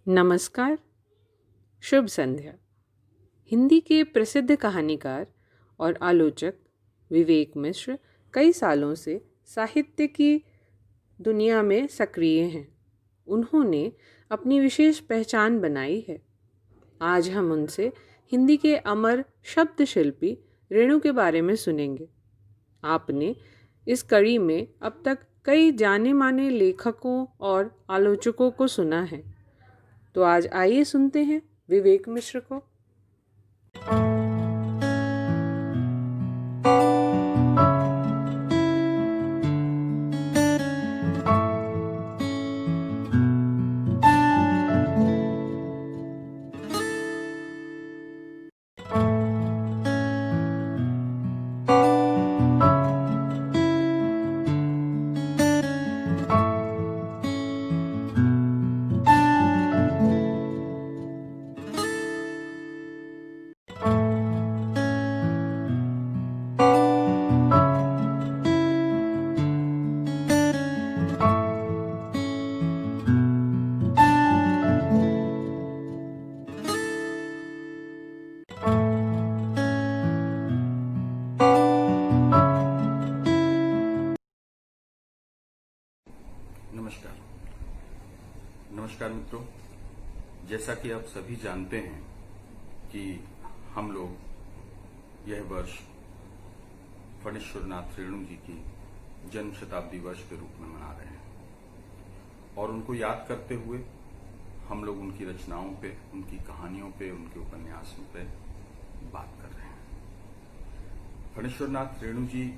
नमस्कार, शुभ संध्या। हिंदी के प्रसिद्ध कहानीकार और आलोचक विवेक मिश्र कई सालों से साहित्य की दुनिया में सक्रिय हैं। उन्होंने अपनी विशेष पहचान बनाई है। आज हम उनसे हिंदी के अमर शब्द शिल्पी रेणु के बारे में सुनेंगे। आपने इस कड़ी में अब तक कई जाने माने लेखकों और आलोचकों को सुना है, तो आज आइए सुनते हैं विवेक मिश्र को। नमस्कार। नमस्कार मित्रों, जैसा कि आप सभी जानते हैं कि हम लोग यह वर्ष फणीश्वरनाथ रेणु जी की जन्म शताब्दी वर्ष के रूप में मना रहे हैं और उनको याद करते हुए हम लोग उनकी रचनाओं पे, उनकी कहानियों पे, उनके उपन्यासों पे बात कर रहे हैं। फणीश्वरनाथ रेणु जी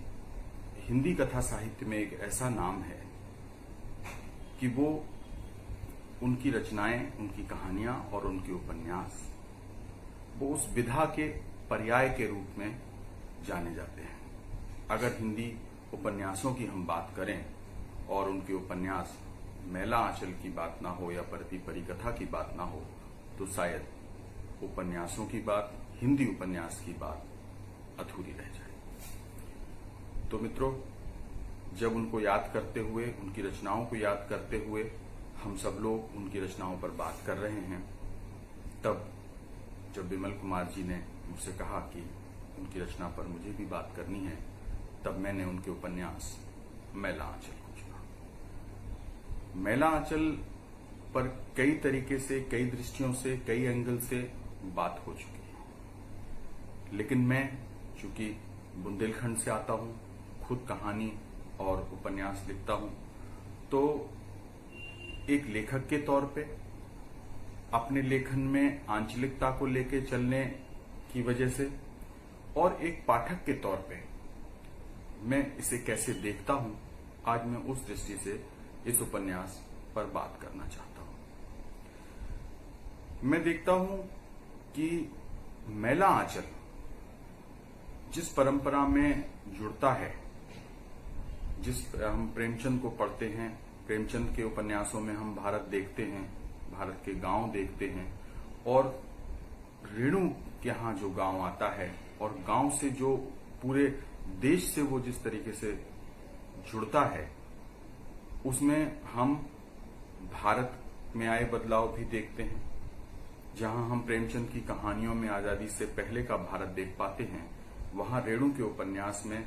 हिंदी कथा साहित्य में एक ऐसा नाम है कि वो उनकी रचनाएं, उनकी कहानियां और उनके उपन्यास वो उस विधा के पर्याय के रूप में जाने जाते हैं। अगर हिंदी उपन्यासों की हम बात करें और उनके उपन्यास मैला आंचल की बात ना हो या परती परिकथा की बात ना हो, तो शायद उपन्यासों की बात, हिंदी उपन्यास की बात अधूरी रह जाए। तो मित्रों, जब उनको याद करते हुए, उनकी रचनाओं को याद करते हुए हम सब लोग उनकी रचनाओं पर बात कर रहे हैं, तब जब विमल कुमार जी ने मुझसे कहा कि उनकी रचना पर मुझे भी बात करनी है, तब मैंने उनके उपन्यास मैला आंचल को चुना। मैला आंचल पर कई तरीके से, कई दृष्टियों से, कई एंगल से बात हो चुकी है, लेकिन मैं चूंकि बुंदेलखंड से आता हूं, खुद कहानी और उपन्यास लिखता हूं, तो एक लेखक के तौर पे अपने लेखन में आंचलिकता को लेकर चलने की वजह से और एक पाठक के तौर पे मैं इसे कैसे देखता हूं, आज मैं उस दृष्टि से इस उपन्यास पर बात करना चाहता हूं। मैं देखता हूं कि मैला आंचल जिस परंपरा में जुड़ता है, जिस हम प्रेमचंद को पढ़ते हैं, प्रेमचंद के उपन्यासों में हम भारत देखते हैं, भारत के गांव देखते हैं, और रेणु के यहाँ जो गांव आता है और गांव से जो पूरे देश से वो जिस तरीके से जुड़ता है, उसमें हम भारत में आए बदलाव भी देखते हैं। जहां हम प्रेमचंद की कहानियों में आजादी से पहले का भारत देख पाते हैं, वहां रेणु के उपन्यास में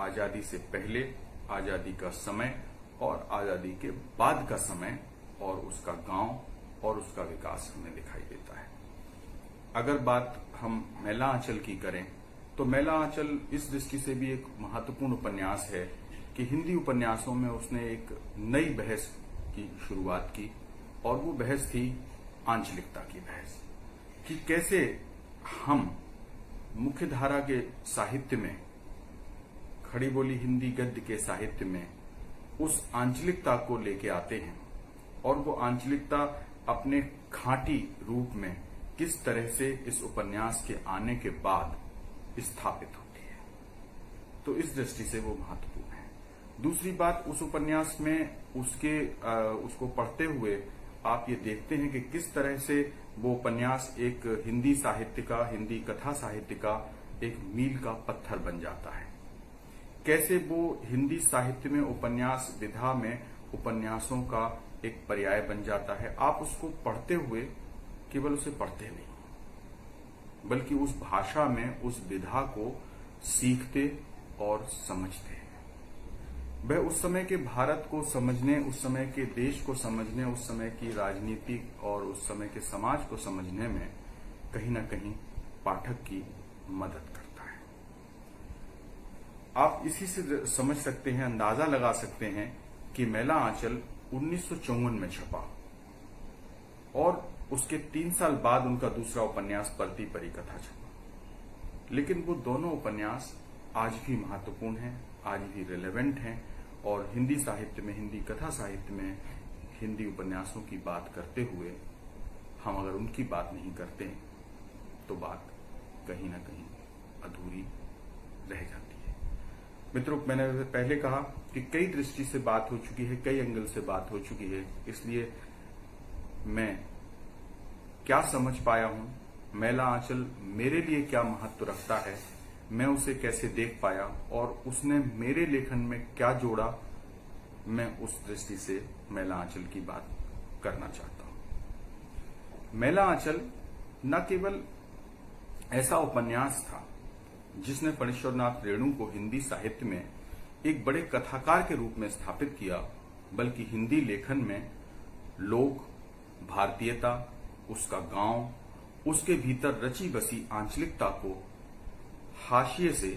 आजादी से पहले, आजादी का समय और आजादी के बाद का समय और उसका गांव और उसका विकास हमें दिखाई देता है। अगर बात हम मैला आंचल की करें, तो मैला आंचल इस दृष्टि से भी एक महत्वपूर्ण उपन्यास है कि हिंदी उपन्यासों में उसने एक नई बहस की शुरुआत की, और वो बहस थी आंचलिकता की बहस, कि कैसे हम मुख्य धारा के साहित्य में, खड़ी बोली हिंदी गद्य के साहित्य में उस आंचलिकता को लेके आते हैं और वो आंचलिकता अपने खांटी रूप में किस तरह से इस उपन्यास के आने के बाद स्थापित होती है। तो इस दृष्टि से वो महत्वपूर्ण है। दूसरी बात, उस उपन्यास में उसको पढ़ते हुए आप ये देखते हैं कि किस तरह से वो उपन्यास एक हिंदी साहित्य का, हिंदी कथा साहित्य का एक मील का पत्थर बन जाता है। कैसे वो हिंदी साहित्य में उपन्यास विधा में उपन्यासों का एक पर्याय बन जाता है। आप उसको पढ़ते हुए केवल उसे पढ़ते नहीं, बल्कि उस भाषा में उस विधा को सीखते और समझते हैं। वह उस समय के भारत को समझने, उस समय के देश को समझने, उस समय की राजनीति और उस समय के समाज को समझने में कहीं ना कहीं पाठक की मदद करता है। आप इसी से समझ सकते हैं, अंदाजा लगा सकते हैं कि मैला आंचल 1954 में छपा और उसके 3 साल बाद उनका दूसरा उपन्यास परती परिकथा छपा। लेकिन वो दोनों उपन्यास आज भी महत्वपूर्ण हैं, आज भी रिलेवेंट हैं और हिंदी साहित्य में, हिंदी कथा साहित्य में हिंदी उपन्यासों की बात करते हुए हम अगर उनकी बात नहीं करते तो बात कहीं ना कहीं अधूरी रह जाती है। मित्रों, मैंने पहले कहा कि कई दृष्टि से बात हो चुकी है, कई एंगल से बात हो चुकी है, इसलिए मैं क्या समझ पाया हूं, मैला आंचल मेरे लिए क्या महत्व रखता है, मैं उसे कैसे देख पाया और उसने मेरे लेखन में क्या जोड़ा, मैं उस दृष्टि से मैला आंचल की बात करना चाहता हूं। मैला आंचल न केवल ऐसा उपन्यास था जिसने फणीश्वरनाथ रेणु को हिंदी साहित्य में एक बड़े कथाकार के रूप में स्थापित किया, बल्कि हिंदी लेखन में लोक, भारतीयता, उसका गांव, उसके भीतर रची बसी आंचलिकता को हाशिए से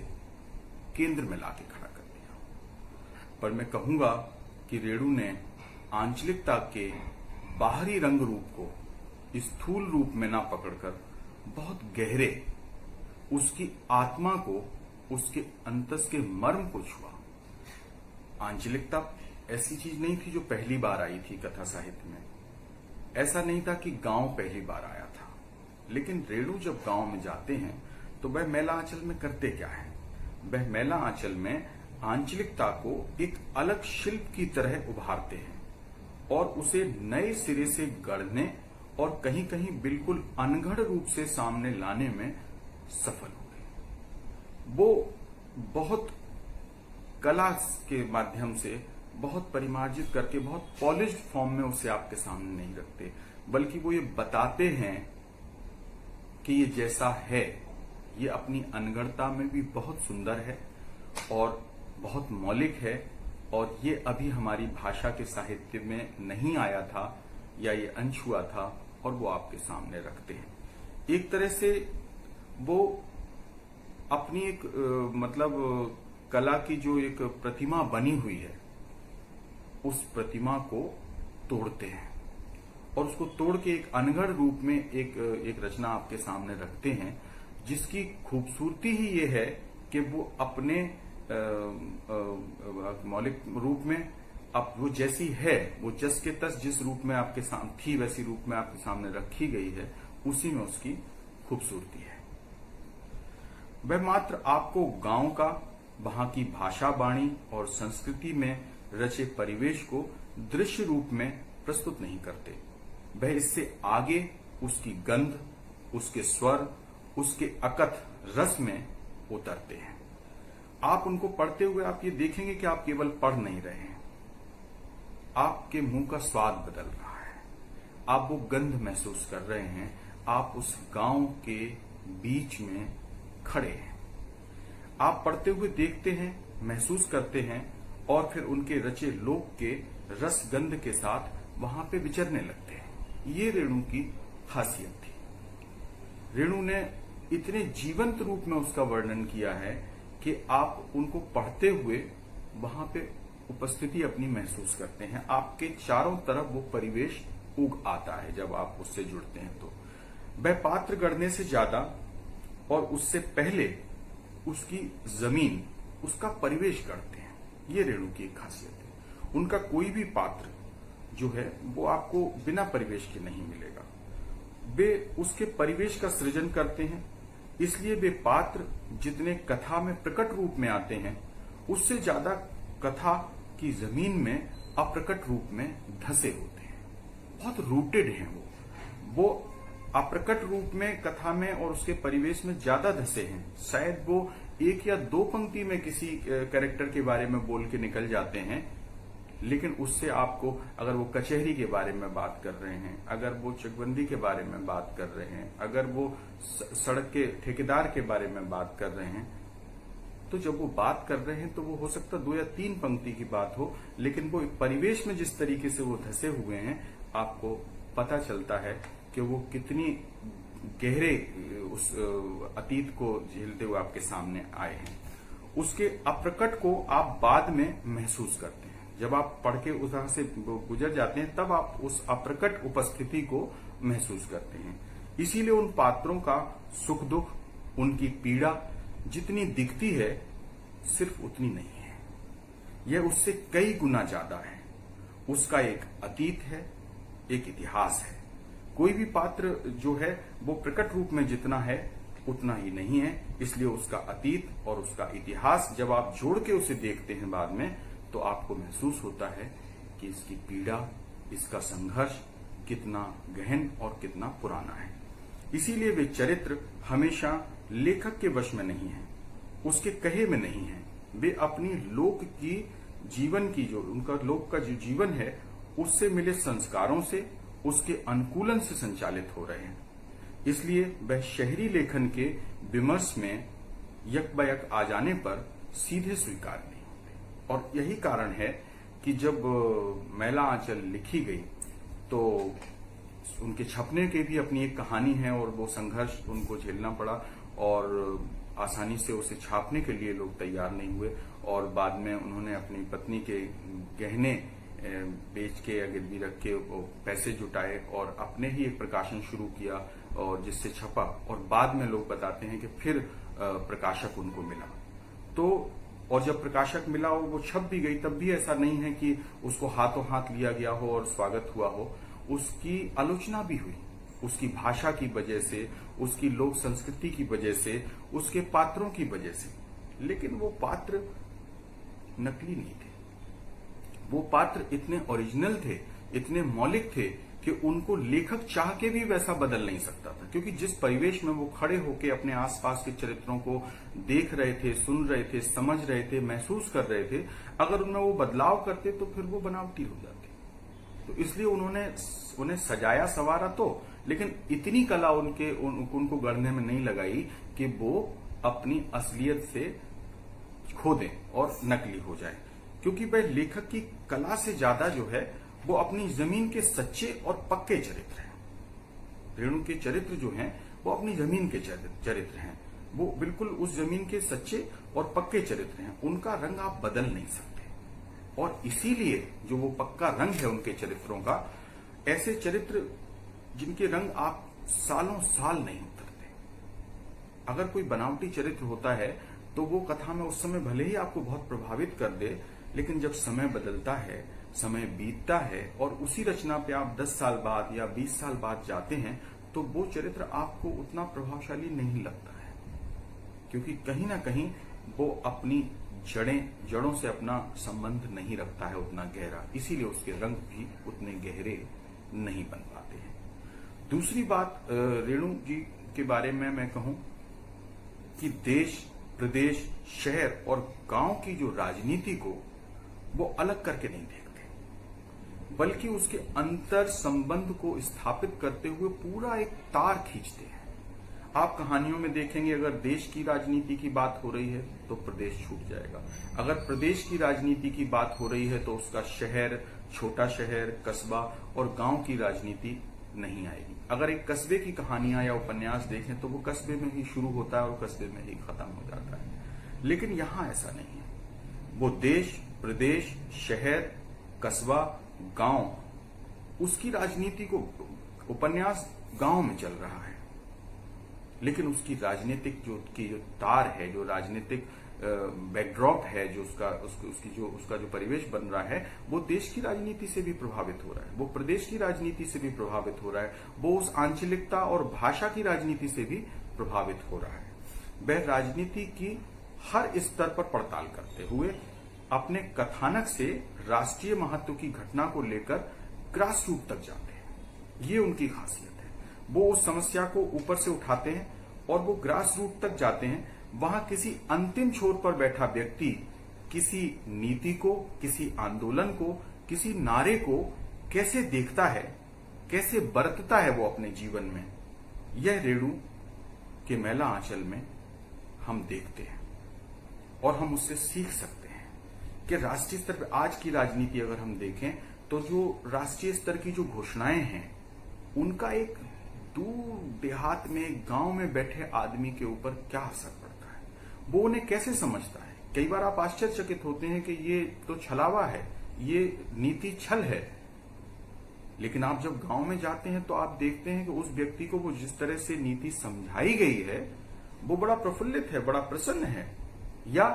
केंद्र में लाके खड़ा कर दिया। पर मैं कहूंगा कि रेणु ने आंचलिकता के बाहरी रंग रूप को स्थूल रूप में ना पकड़कर बहुत गहरे उसकी आत्मा को, उसके अंतस के मर्म को छुआ। आंचलिकता ऐसी चीज नहीं थी जो पहली बार आई थी कथा साहित्य में। ऐसा नहीं था कि गांव पहली बार आया था, लेकिन रेणु जब गांव में जाते हैं तो वह मैला आंचल में करते क्या है? वह मैला आंचल में आंचलिकता को एक अलग शिल्प की तरह उभारते हैं और उसे नए सिरे से गढ़ने और कहीं कहीं बिल्कुल अनगढ़ रूप से सामने लाने में सफल हो गए। वो बहुत कला के माध्यम से, बहुत परिमार्जित करके, बहुत पॉलिश्ड फॉर्म में उसे आपके सामने नहीं रखते, बल्कि वो ये बताते हैं कि ये जैसा है, ये अपनी अनगढ़ता में भी बहुत सुंदर है और बहुत मौलिक है और ये अभी हमारी भाषा के साहित्य में नहीं आया था या ये अनछुआ था, और वो आपके सामने रखते हैं। एक तरह से वो अपनी एक कला की जो एक प्रतिमा बनी हुई है, उस प्रतिमा को तोड़ते हैं और उसको तोड़ के एक अनगढ़ रूप में एक रचना आपके सामने रखते हैं, जिसकी खूबसूरती ही ये है कि वो अपने मौलिक रूप में अब वो जैसी है, वो जस के तस जिस रूप में आपके सामने थी वैसी रूप में आपके सामने रखी गई है, उसी में उसकी खूबसूरती है। वह मात्र आपको गांव का, वहां की भाषा, वाणी और संस्कृति में रचे परिवेश को दृश्य रूप में प्रस्तुत नहीं करते, वह इससे आगे उसकी गंध, उसके स्वर, उसके अकथ रस में उतरते हैं। आप उनको पढ़ते हुए आप ये देखेंगे कि आप केवल पढ़ नहीं रहे हैं, आपके मुंह का स्वाद बदल रहा है, आप वो गंध महसूस कर रहे हैं, आप उस गांव के बीच में खड़े हैं। आप पढ़ते हुए देखते हैं, महसूस करते हैं और फिर उनके रचे लोक के रस गंध के साथ वहां पे विचरने लगते हैं। ये रेणु की खासियत थी। रेणु ने इतने जीवंत रूप में उसका वर्णन किया है कि आप उनको पढ़ते हुए वहां पे उपस्थिति अपनी महसूस करते हैं। आपके चारों तरफ वो परिवेश उग आता है जब आप उससे जुड़ते हैं। तो वह पात्र गढ़ने से ज्यादा और उससे पहले उसकी जमीन, उसका परिवेश गढ़ते हैं। ये रेणु की एक खासियत है। उनका कोई भी पात्र जो है वो आपको बिना परिवेश के नहीं मिलेगा। वे उसके परिवेश का सृजन करते हैं, इसलिए वे पात्र जितने कथा में प्रकट रूप में आते हैं, उससे ज्यादा कथा की जमीन में अप्रकट रूप में धसे होते हैं, बहुत रूटेड हैं। वो अप्रकट रूप में कथा में और उसके परिवेश में ज्यादा धसे हैं। शायद वो एक या दो पंक्ति में किसी कैरेक्टर के बारे में बोल के निकल जाते हैं, लेकिन उससे आपको, अगर वो कचहरी के बारे में बात कर रहे हैं, अगर वो चकबंदी के बारे में बात कर रहे हैं, अगर वो सड़क के ठेकेदार के बारे में बात कर रहे हैं, तो जब वो बात कर रहे हैं तो वो हो सकता 2 या 3 पंक्ति की बात हो, लेकिन वो एक परिवेश में जिस तरीके से वो धसे हुए हैं, आपको पता चलता है कि वो कितनी गहरे उस अतीत को झेलते हुए आपके सामने आए हैं। उसके अप्रकट को आप बाद में महसूस करते हैं। जब आप पढ़ के उस तरह से गुजर जाते हैं, तब आप उस अप्रकट उपस्थिति को महसूस करते हैं। इसीलिए उन पात्रों का सुख दुख, उनकी पीड़ा जितनी दिखती है, सिर्फ उतनी नहीं है, यह उससे कई गुना ज्यादा है। उसका एक अतीत है, एक इतिहास है। कोई भी पात्र जो है वो प्रकट रूप में जितना है उतना ही नहीं है। इसलिए उसका अतीत और उसका इतिहास जब आप जोड़ के उसे देखते हैं बाद में, तो आपको महसूस होता है कि इसकी पीड़ा, इसका संघर्ष कितना गहन और कितना पुराना है। इसीलिए वे चरित्र हमेशा लेखक के वश में नहीं है, उसके कहे में नहीं है। वे अपनी लोक की जीवन की, जो उनका लोक का जो जीवन है, उससे मिले संस्कारों से, उसके अनुकूलन से संचालित हो रहे हैं। इसलिए वह शहरी लेखन के विमर्श में यकबयक आ जाने पर सीधे स्वीकार नहीं होते। और यही कारण है कि जब मैला आंचल लिखी गई तो उनके छपने के भी अपनी एक कहानी है, और वो संघर्ष उनको झेलना पड़ा, और आसानी से उसे छापने के लिए लोग तैयार नहीं हुए। और बाद में उन्होंने अपनी पत्नी के गहने बेच के या गिरवी रख के पैसे जुटाए और अपने ही एक प्रकाशन शुरू किया, और जिससे छपा। और बाद में लोग बताते हैं कि फिर प्रकाशक उनको मिला। तो और जब प्रकाशक मिला और वो छप भी गई, तब भी ऐसा नहीं है कि उसको हाथों हाथ लिया गया हो और स्वागत हुआ हो। उसकी आलोचना भी हुई, उसकी भाषा की वजह से, उसकी लोक संस्कृति की वजह से, उसके पात्रों की वजह से। लेकिन वो पात्र नकली नहीं थे। वो पात्र इतने ओरिजिनल थे, इतने मौलिक थे कि उनको लेखक चाह के भी वैसा बदल नहीं सकता था। क्योंकि जिस परिवेश में वो खड़े होकर अपने आसपास के चरित्रों को देख रहे थे, सुन रहे थे, समझ रहे थे, महसूस कर रहे थे, अगर उनमें वो बदलाव करते तो फिर वो बनावटी हो जाते। तो इसलिए उन्हें सजाया संवारा तो, लेकिन इतनी कला उनको गढ़ने में नहीं लगाई कि वो अपनी असलियत से खो दें और नकली हो जाए। क्योंकि वह लेखक की कला से ज्यादा जो है वो अपनी जमीन के सच्चे और पक्के चरित्र हैं। रेणु के चरित्र जो हैं वो अपनी जमीन के चरित्र हैं। वो बिल्कुल उस जमीन के सच्चे और पक्के चरित्र हैं। उनका रंग आप बदल नहीं सकते। और इसीलिए जो वो पक्का रंग है उनके चरित्रों का, ऐसे चरित्र जिनके रंग आप सालों साल नहीं उतरते। अगर कोई बनावटी चरित्र होता है तो वो कथा में उस समय भले ही आपको बहुत प्रभावित कर दे, लेकिन जब समय बदलता है, समय बीतता है, और उसी रचना पे आप 10 साल बाद या 20 साल बाद जाते हैं, तो वो चरित्र आपको उतना प्रभावशाली नहीं लगता है। क्योंकि कहीं ना कहीं वो अपनी जड़ों से अपना संबंध नहीं रखता है उतना गहरा। इसीलिए उसके रंग भी उतने गहरे नहीं बन पाते हैं। दूसरी बात रेणु जी के बारे में मैं कहूं कि देश, प्रदेश, शहर और गांव की जो राजनीति को वो अलग करके नहीं देखते, बल्कि उसके अंतर संबंध को स्थापित करते हुए पूरा एक तार खींचते हैं। आप कहानियों में देखेंगे, अगर देश की राजनीति की बात हो रही है तो प्रदेश छूट जाएगा। अगर प्रदेश की राजनीति की बात हो रही है तो उसका शहर, छोटा शहर, कस्बा और गांव की राजनीति नहीं आएगी। अगर एक कस्बे की कहानियां या उपन्यास देखें तो वो कस्बे में ही शुरू होता है और कस्बे में ही खत्म हो जाता है। लेकिन यहां ऐसा नहीं है। वो देश, प्रदेश, शहर, कस्बा, गांव, उसकी राजनीति को, उपन्यास गांव में चल रहा है, लेकिन उसकी राजनीतिक जो तार है, जो राजनीतिक बैकड्रॉप है, जो उसका जो परिवेश बन रहा है, वो देश की राजनीति से भी प्रभावित हो रहा है, वो प्रदेश की राजनीति से भी प्रभावित हो रहा है, वो उस आंचलिकता और भाषा की राजनीति से भी प्रभावित हो रहा है। वह राजनीति की हर स्तर पर पड़ताल करते हुए अपने कथानक से राष्ट्रीय महत्व की घटना को लेकर ग्रास रूट तक जाते हैं। ये उनकी खासियत है। वो उस समस्या को ऊपर से उठाते हैं और वो ग्रास रूट तक जाते हैं। वहां किसी अंतिम छोर पर बैठा व्यक्ति किसी नीति को, किसी आंदोलन को, किसी नारे को कैसे देखता है, कैसे बरतता है वो अपने जीवन में, यह रेणु के मैला आंचल में हम देखते हैं और हम उससे सीख सकते हैं कि राष्ट्रीय स्तर पर आज की राजनीति अगर हम देखें तो जो राष्ट्रीय स्तर की जो घोषणाएं हैं उनका एक दूर देहात में, गांव में बैठे आदमी के ऊपर क्या असर पड़ता है, वो उन्हें कैसे समझता है। कई बार आप आश्चर्यचकित होते हैं कि ये तो छलावा है, ये नीति छल है, लेकिन आप जब गांव में जाते हैं तो आप देखते हैं कि उस व्यक्ति को वो जिस तरह से नीति समझाई गई है वो बड़ा प्रफुल्लित है, बड़ा प्रसन्न है, या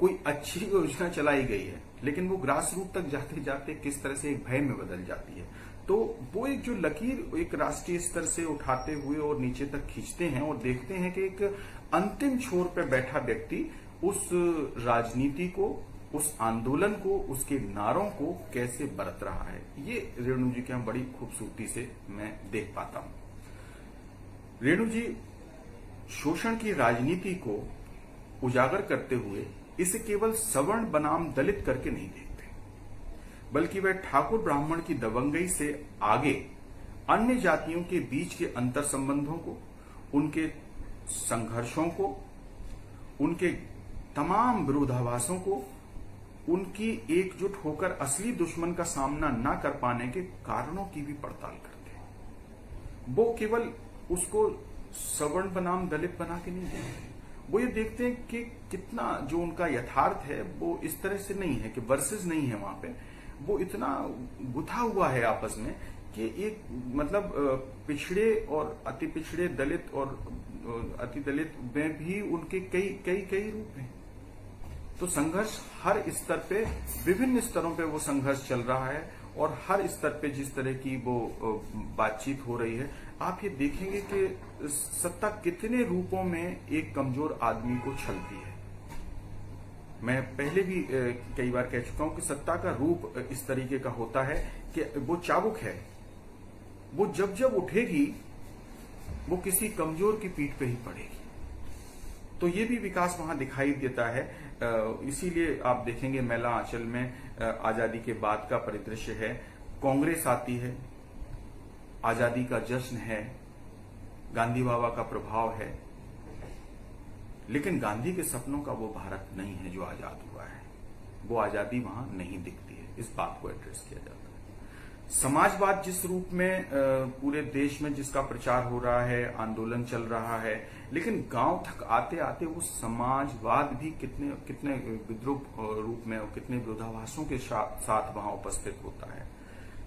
कोई अच्छी योजना चलाई गई है, लेकिन वो ग्रास रूट तक जाते जाते किस तरह से एक भय में बदल जाती है। तो वो एक जो लकीर एक राष्ट्रीय स्तर से उठाते हुए और नीचे तक खींचते हैं और देखते हैं कि एक अंतिम छोर पर बैठा व्यक्ति उस राजनीति को, उस आंदोलन को, उसके नारों को कैसे बरत रहा है। ये रेणु जी के हम बड़ी खूबसूरती से मैं देख पाता हूं। रेणु जी शोषण की राजनीति को उजागर करते हुए इसे केवल सवर्ण बनाम दलित करके नहीं देखते, बल्कि वह ठाकुर ब्राह्मण की दबंगई से आगे अन्य जातियों के बीच के अंतर संबंधों को, उनके संघर्षों को, उनके तमाम विरोधाभासों को, उनकी एकजुट होकर असली दुश्मन का सामना न कर पाने के कारणों की भी पड़ताल करते हैं। वो केवल उसको सवर्ण बनाम दलित बना के नहीं देखते, वो ये देखते हैं कि कितना जो उनका यथार्थ है वो इस तरह से नहीं है कि वर्सेस नहीं है, वहां पे वो इतना गुथा हुआ है आपस में कि एक मतलब पिछड़े और अति पिछड़े दलित और अति दलित में भी उनके कई कई कई रूप हैं। तो संघर्ष हर स्तर पे, विभिन्न स्तरों पे वो संघर्ष चल रहा है और हर स्तर पे जिस तरह की वो बातचीत हो रही है, आप ये देखेंगे कि सत्ता कितने रूपों में एक कमजोर आदमी को छलती है। मैं पहले भी कई बार कह चुका हूं कि सत्ता का रूप इस तरीके का होता है कि वो चाबुक है, वो जब जब उठेगी वो किसी कमजोर की पीठ पे ही पड़ेगी। तो ये भी विकास वहां दिखाई देता है। इसीलिए आप देखेंगे मैला आंचल में आजादी के बाद का परिदृश्य है, कांग्रेस आती है, आजादी का जश्न है, गांधी बाबा का प्रभाव है, लेकिन गांधी के सपनों का वो भारत नहीं है जो आजाद हुआ है। वो आजादी वहां नहीं दिखती है। इस बात को एड्रेस किया जाता है। समाजवाद जिस रूप में पूरे देश में जिसका प्रचार हो रहा है, आंदोलन चल रहा है, लेकिन गांव तक आते आते वो समाजवाद भी कितने कितने विद्रूप रूप में और कितने विरोधाभासों के साथ वहां उपस्थित होता है।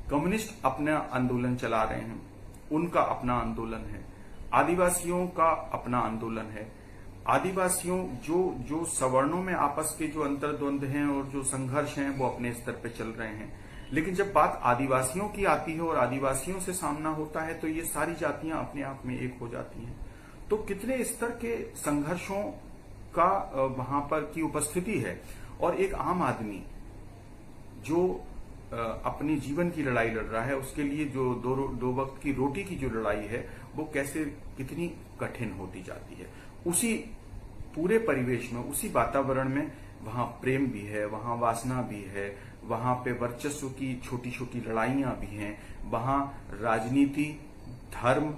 कम्युनिस्ट अपना आंदोलन चला रहे हैं, उनका अपना आंदोलन है, आदिवासियों का अपना आंदोलन है। आदिवासियों जो सवर्णों में आपस के जो अंतर्द्वंद हैं और जो संघर्ष हैं वो अपने स्तर पे चल रहे हैं, लेकिन जब बात आदिवासियों की आती है और आदिवासियों से सामना होता है तो ये सारी जातियां अपने आप में एक हो जाती हैं। तो कितने स्तर के संघर्षों का वहां पर की उपस्थिति है, और एक आम आदमी जो अपने जीवन की लड़ाई लड़ रहा है, उसके लिए जो दो वक्त की रोटी की जो लड़ाई है वो कैसे कितनी कठिन होती जाती है। उसी पूरे परिवेश में, उसी वातावरण में वहां प्रेम भी है, वहां वासना भी है, वहां पे वर्चस्व की छोटी छोटी लड़ाइयां भी हैं, वहां राजनीति, धर्म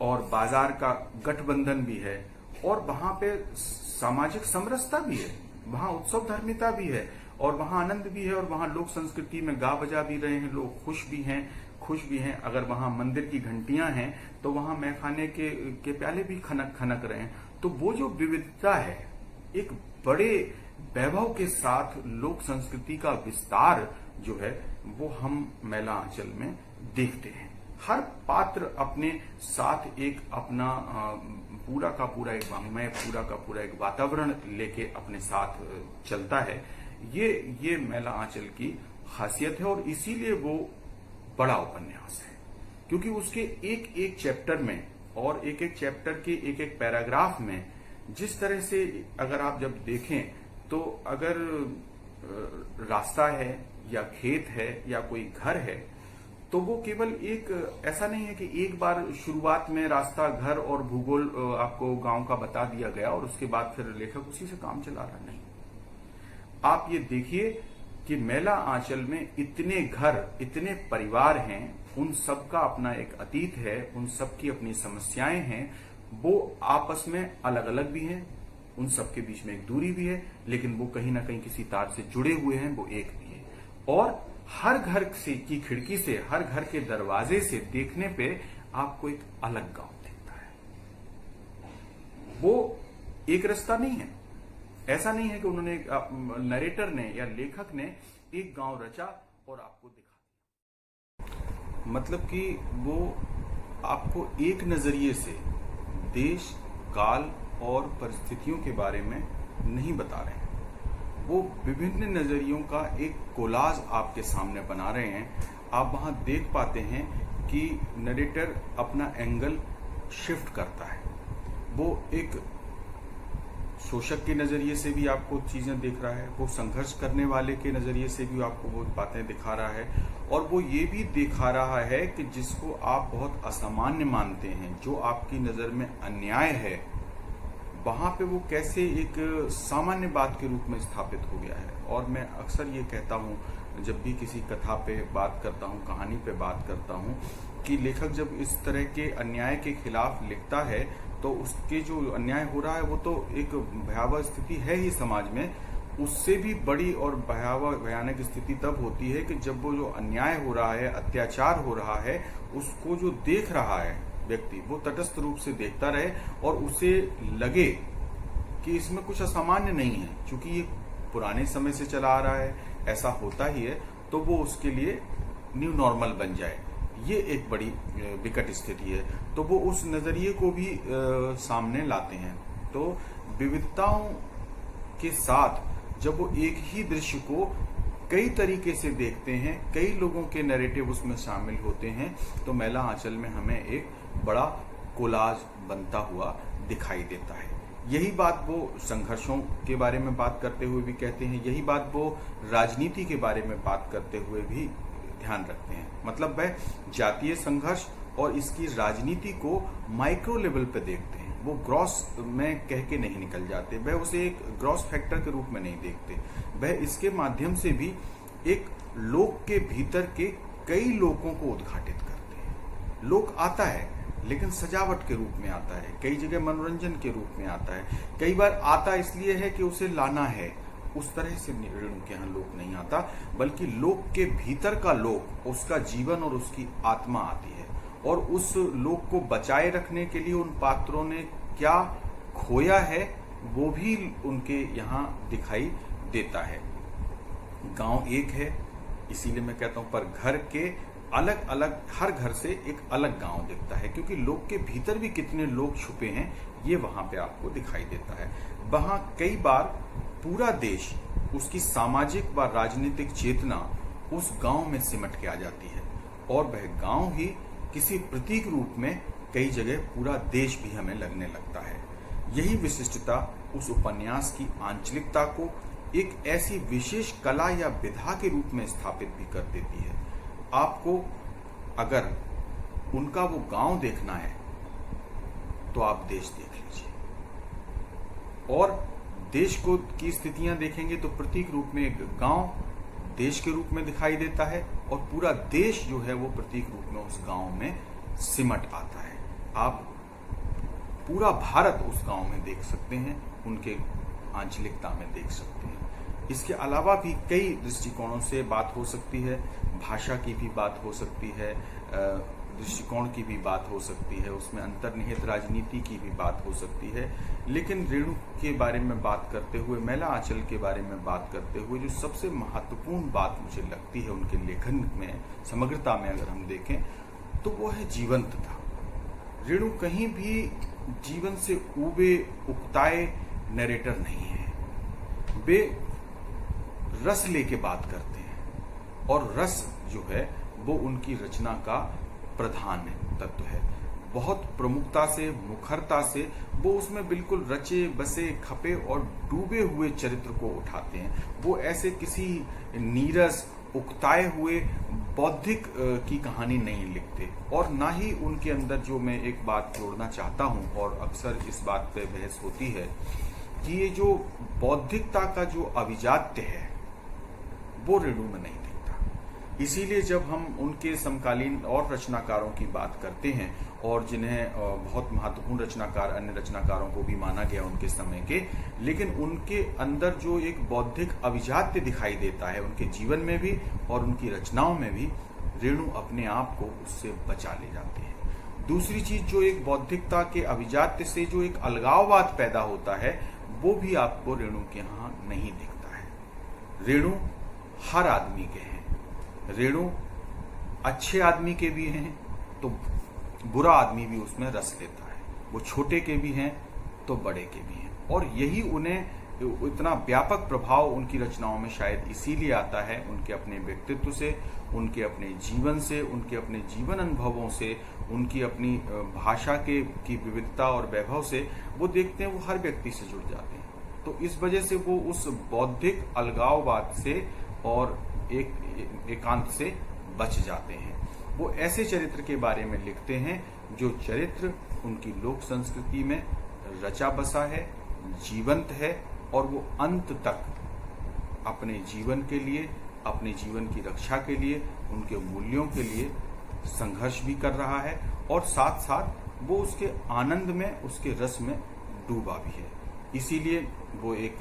और बाजार का गठबंधन भी है, और वहां पे सामाजिक समरसता भी है, वहां उत्सव धर्मिता भी है, और वहां आनंद भी है, और वहां लोक संस्कृति में गा बजा भी रहे हैं, लोग खुश भी हैं। अगर वहां मंदिर की घंटियां हैं तो वहां मैखाने के प्याले भी खनक खनक रहे हैं। तो वो जो विविधता है, एक बड़े वैभव के साथ लोक संस्कृति का विस्तार जो है वो हम मैला आंचल में देखते हैं। हर पात्र अपने साथ एक अपना पूरा का पूरा एक वाङ्मय, पूरा का पूरा एक वातावरण लेके अपने साथ चलता है। ये मैला आंचल की खासियत है, और इसीलिए वो बड़ा उपन्यास है, क्योंकि उसके एक एक चैप्टर में और एक एक चैप्टर के एक एक पैराग्राफ में जिस तरह से अगर आप जब देखें तो अगर रास्ता है या खेत है या कोई घर है, तो वो केवल एक ऐसा नहीं है कि एक बार शुरुआत में रास्ता, घर और भूगोल आपको गांव का बता दिया गया और उसके बाद फिर लेखक उसी से काम चला रहा। नहीं, आप ये देखिए कि मैला आंचल में इतने घर, इतने परिवार हैं, उन सब का अपना एक अतीत है, उन सब की अपनी समस्याएं हैं, वो आपस में अलग अलग भी हैं, उन सब के बीच में एक दूरी भी है, लेकिन वो कहीं ना कहीं किसी तार से जुड़े हुए हैं, वो एक भी है। और हर घर से की खिड़की से, हर घर के दरवाजे से देखने पे आपको एक अलग गांव दिखता है। वो एक रास्ता नहीं है, ऐसा नहीं है कि उन्होंने नरेटर ने या लेखक ने एक गांव रचा और आपको दिखा दिया। मतलब कि वो आपको एक नजरिए से देश, काल और परिस्थितियों के बारे में नहीं बता रहे हैं, वो विभिन्न नजरियों का एक कोलाज आपके सामने बना रहे हैं। आप वहां देख पाते हैं कि नरेटर अपना एंगल शिफ्ट करता है, वो एक शोषक के नजरिए से भी आपको चीजें देख रहा है, वो संघर्ष करने वाले के नजरिए से भी आपको वो बातें दिखा रहा है, और वो ये भी दिखा रहा है कि जिसको आप बहुत असामान्य मानते हैं, जो आपकी नजर में अन्याय है, वहां पे वो कैसे एक सामान्य बात के रूप में स्थापित हो गया है। और मैं अक्सर ये कहता हूं, जब भी किसी कथा पे बात करता हूं, कहानी पे बात करता हूं, कि लेखक जब इस तरह के अन्याय के खिलाफ लिखता है तो उसके जो अन्याय हो रहा है वो तो एक भयावह स्थिति है ही समाज में, उससे भी बड़ी और भयानक स्थिति तब होती है कि जब वो जो अन्याय हो रहा है, अत्याचार हो रहा है, उसको जो देख रहा है व्यक्ति, वो तटस्थ रूप से देखता रहे और उसे लगे कि इसमें कुछ असामान्य नहीं है, क्योंकि ये पुराने समय से चला आ रहा है, ऐसा होता ही है, तो वो उसके लिए न्यू नॉर्मल बन जाए। ये एक बड़ी विकट स्थिति है, तो वो उस नजरिए को भी सामने लाते हैं। तो विविधताओं के साथ जब वो एक ही दृश्य को कई तरीके से देखते हैं, कई लोगों के नैरेटिव उसमें शामिल होते हैं, तो मैला आंचल में हमें एक बड़ा कोलाज बनता हुआ दिखाई देता है। यही बात वो संघर्षों के बारे में बात करते हुए भी कहते हैं, यही बात वो राजनीति के बारे में बात करते हुए भी ध्यान रखते हैं। मतलब वह जातीय संघर्ष और इसकी राजनीति को माइक्रो लेवल पे देखते हैं, वो ग्रॉस में कह के नहीं निकल जाते, वह उसे एक ग्रॉस फैक्टर के रूप में नहीं देखते, वह इसके माध्यम से भी एक लोक के भीतर के कई लोगों को उद्घाटित करते हैं। लोक आता है लेकिन सजावट के रूप में आता है, कई जगह मनोरंजन के रूप में आता है, कई बार आता इसलिए है कि उसे लाना है, उस तरह से रेणु के यहाँ लोक नहीं आता, बल्कि लोक के भीतर का लोक, उसका जीवन और उसकी आत्मा आती है, और उस लोक को बचाए रखने के लिए उन पात्रों ने क्या खोया है वो भी उनके यहाँ दिखाई देता है। गांव एक है, इसीलिए मैं कहता हूं, पर घर के अलग अलग, हर घर से एक अलग गांव दिखता है, क्योंकि लोक के भीतर भी कितने लोग छुपे हैं ये वहां पे आपको दिखाई देता है। वहां कई बार पूरा देश, उसकी सामाजिक व राजनीतिक चेतना उस गांव में सिमट के आ जाती है, और वह गांव ही किसी प्रतीक रूप में कई जगह पूरा देश भी हमें लगने लगता है। यही विशिष्टता उस उपन्यास की आंचलिकता को एक ऐसी विशेष कला या विधा के रूप में स्थापित भी कर देती है। आपको अगर उनका वो गांव देखना है तो आप देश देख लीजिए, और देश को की स्थितियां देखेंगे तो प्रतीक रूप में एक गांव देश के रूप में दिखाई देता है, और पूरा देश जो है वो प्रतीक रूप में उस गांव में सिमट आता है। आप पूरा भारत उस गांव में देख सकते हैं, उनके आंचलिकता में देख सकते हैं। इसके अलावा भी कई दृष्टिकोणों से बात हो सकती है, भाषा की भी बात हो सकती है, दृष्टिकोण की भी बात हो सकती है, उसमें अंतर्निहित राजनीति की भी बात हो सकती है। लेकिन रेणु के बारे में बात करते हुए, मैला आंचल के बारे में बात करते हुए, जो सबसे महत्वपूर्ण बात मुझे लगती है उनके लेखन में, समग्रता में अगर हम देखें, तो वो है जीवंतता। रेणु कहीं भी जीवन से ऊबे उकताए नरेटर नहीं है, वे रस लेके बात करते हैं, और रस जो है वो उनकी रचना का प्रधान तत्व है। बहुत प्रमुखता से, मुखरता से वो उसमें बिल्कुल रचे बसे, खपे और डूबे हुए चरित्र को उठाते हैं। वो ऐसे किसी नीरस, उकताए हुए बौद्धिक की कहानी नहीं लिखते, और ना ही उनके अंदर, जो मैं एक बात जोड़ना चाहता हूं और अक्सर इस बात पे बहस होती है, कि ये जो बौद्धिकता का जो अभिजात्य है वो रेणु में नहीं दिखता। इसीलिए जब हम उनके समकालीन और रचनाकारों की बात करते हैं और जिन्हें बहुत महत्वपूर्ण रचनाकार अन्य रचनाकारों को भी माना गया उनके समय के, लेकिन उनके अंदर जो एक बौद्धिक अभिजात्य दिखाई देता है उनके जीवन में भी और उनकी रचनाओं में भी, रेणु अपने आप को उससे बचा ले जाते हैं। दूसरी चीज, जो एक बौद्धिकता के अभिजात्य से जो एक अलगाववाद पैदा होता है, वो भी आपको रेणु के यहाँ नहीं दिखता है। रेणु हर आदमी के हैं। रेणु अच्छे आदमी के भी हैं तो बुरा आदमी भी उसमें रस लेता है, वो छोटे के भी हैं तो बड़े के भी हैं। और यही उन्हें इतना व्यापक प्रभाव उनकी रचनाओं में शायद इसीलिए आता है, उनके अपने व्यक्तित्व से, उनके अपने जीवन से, उनके अपने जीवन अनुभवों से, उनकी अपनी भाषा की विविधता और वैभव से वो देखते हैं, वो हर व्यक्ति से जुड़ जाते हैं। तो इस वजह से वो उस बौद्धिक अलगाववाद से और एकांत से बच जाते हैं। वो ऐसे चरित्र के बारे में लिखते हैं जो चरित्र उनकी लोक संस्कृति में रचा बसा है, जीवंत है और वो अंत तक अपने जीवन के लिए, अपने जीवन की रक्षा के लिए, उनके मूल्यों के लिए संघर्ष भी कर रहा है और साथ साथ वो उसके आनंद में, उसके रस में डूबा भी है। इसीलिए वो एक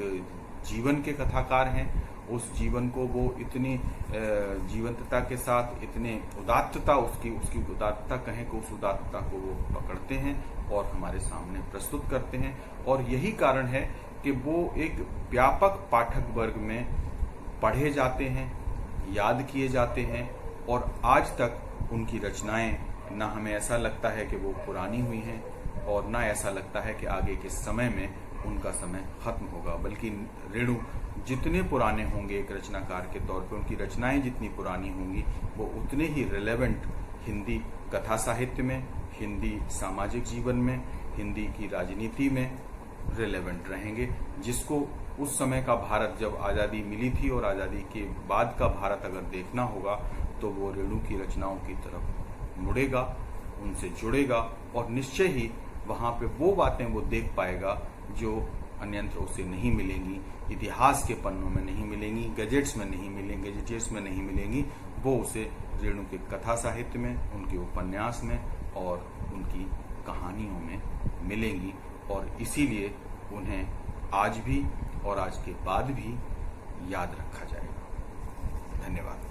जीवन के कथाकार हैं। उस जीवन को वो इतनी जीवंतता के साथ, इतने उदात्तता, उसकी उदात्तता कहें कि उस उदात्तता को वो पकड़ते हैं और हमारे सामने प्रस्तुत करते हैं। और यही कारण है कि वो एक व्यापक पाठक वर्ग में पढ़े जाते हैं, याद किए जाते हैं और आज तक उनकी रचनाएं ना हमें ऐसा लगता है कि वो पुरानी हुई हैं और ना ऐसा लगता है कि आगे के समय में उनका समय खत्म होगा, बल्कि रेणु जितने पुराने होंगे एक रचनाकार के तौर पे, उनकी रचनाएं जितनी पुरानी होंगी वो उतने ही रिलेवेंट हिंदी कथा साहित्य में, हिंदी सामाजिक जीवन में, हिंदी की राजनीति में रिलेवेंट रहेंगे। जिसको उस समय का भारत, जब आज़ादी मिली थी और आज़ादी के बाद का भारत अगर देखना होगा तो वो रेणु की रचनाओं की तरफ मुड़ेगा, उनसे जुड़ेगा और निश्चय ही वहाँ पे वो बातें वो देख पाएगा जो अन्यत्र उसे नहीं मिलेंगी, इतिहास के पन्नों में नहीं मिलेंगी, गजेट्स में नहीं मिलेंगी, गजेटियर्स में नहीं मिलेंगी। वो उसे रेणु के कथा साहित्य में, उनके उपन्यास में और उनकी कहानियों में मिलेंगी। और इसीलिए उन्हें आज भी और आज के बाद भी याद रखा जाएगा। धन्यवाद।